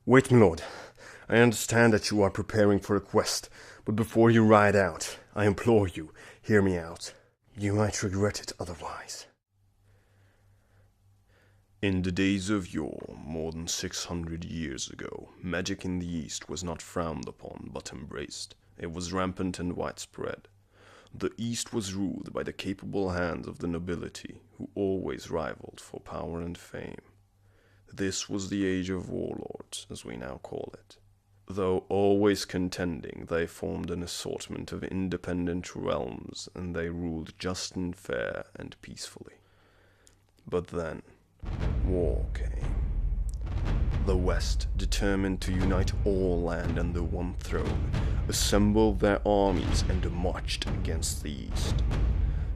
Wait, my lord. I understand that you are preparing for a quest, but before you ride out, I implore you, hear me out. You might regret it otherwise. In the days of yore, more than 600 years ago, magic in the East was not frowned upon, but embraced. It was rampant and widespread. The East was ruled by the capable hands of the nobility, who always rivaled for power and fame. This was the age of warlords, as we now call it. Though always contending, they formed an assortment of independent realms, and they ruled just and fair and peacefully. But then, war came. The West, determined to unite all land under one throne, assembled their armies and marched against the East.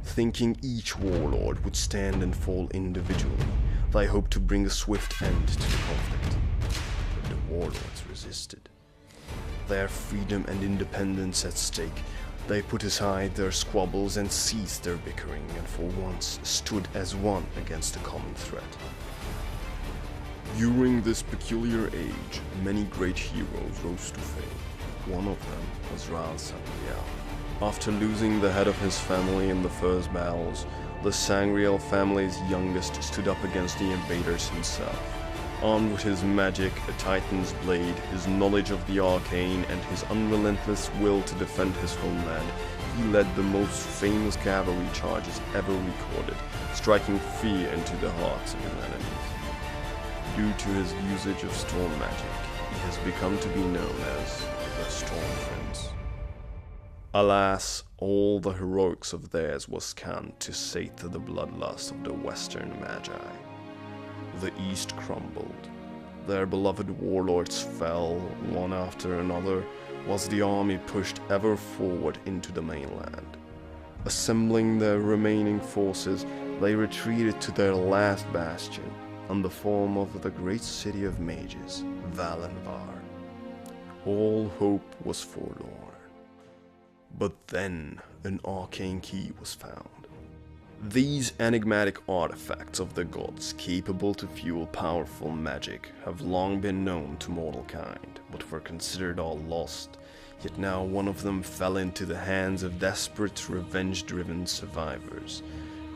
Thinking each warlord would stand and fall individually, they hoped to bring a swift end to the conflict. But the warlords resisted. Their freedom and independence at stake, they put aside their squabbles and ceased their bickering, and for once stood as one against a common threat. During this peculiar age, many great heroes rose to fame. One of them was Ra's Sangreal. After losing the head of his family in the first battles, the Sangreal family's youngest stood up against the invaders himself. Armed with his magic, a titan's blade, his knowledge of the arcane, and his unrelentless will to defend his homeland, he led the most famous cavalry charges ever recorded, striking fear into the hearts of his enemies. Due to his usage of storm magic, he has become to be known as the Storm Prince. Alas, all the heroics of theirs was scant to sate the bloodlust of the Western Magi. The East crumbled. Their beloved warlords fell, one after another, whilst the army pushed ever forward into the mainland. Assembling their remaining forces, they retreated to their last bastion, in the form of the great city of mages, Valenvar. All hope was forlorn. But then, an arcane key was found. These enigmatic artifacts of the gods, capable to fuel powerful magic, have long been known to mortal kind, but were considered all lost. Yet now one of them fell into the hands of desperate, revenge-driven survivors,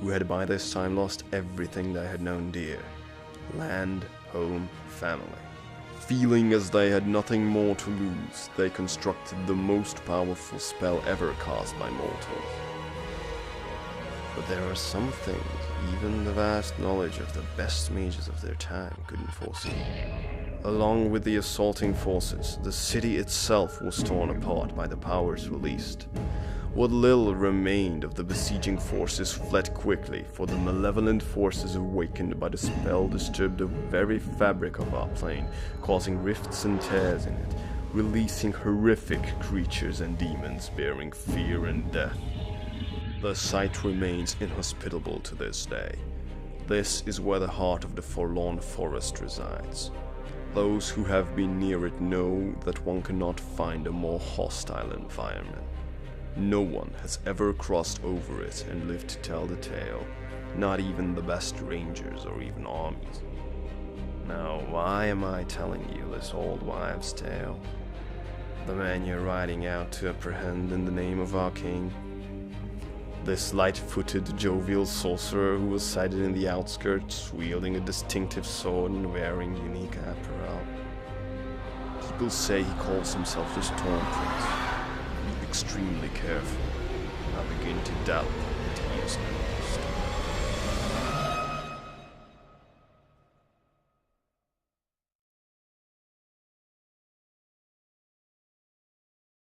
who had by this time lost everything they had known dear: land, home, family. Feeling as they had nothing more to lose, they constructed the most powerful spell ever cast by mortals. But there are some things even the vast knowledge of the best mages of their time couldn't foresee. Along with the assaulting forces, the city itself was torn apart by the powers released. What little remained of the besieging forces fled quickly, for the malevolent forces awakened by the spell disturbed the very fabric of our plane, causing rifts and tears in it, releasing horrific creatures and demons bearing fear and death. The site remains inhospitable to this day. This is where the heart of the forlorn forest resides. Those who have been near it know that one cannot find a more hostile environment. No one has ever crossed over it and lived to tell the tale, not even the best rangers or even armies. Now, why am I telling you this old wives' tale? The man you're riding out to apprehend in the name of our king? This light-footed, jovial sorcerer who was sighted in the outskirts, wielding a distinctive sword and wearing unique apparel. People say he calls himself the Storm Prince. Be extremely careful. I begin to doubt that he is known.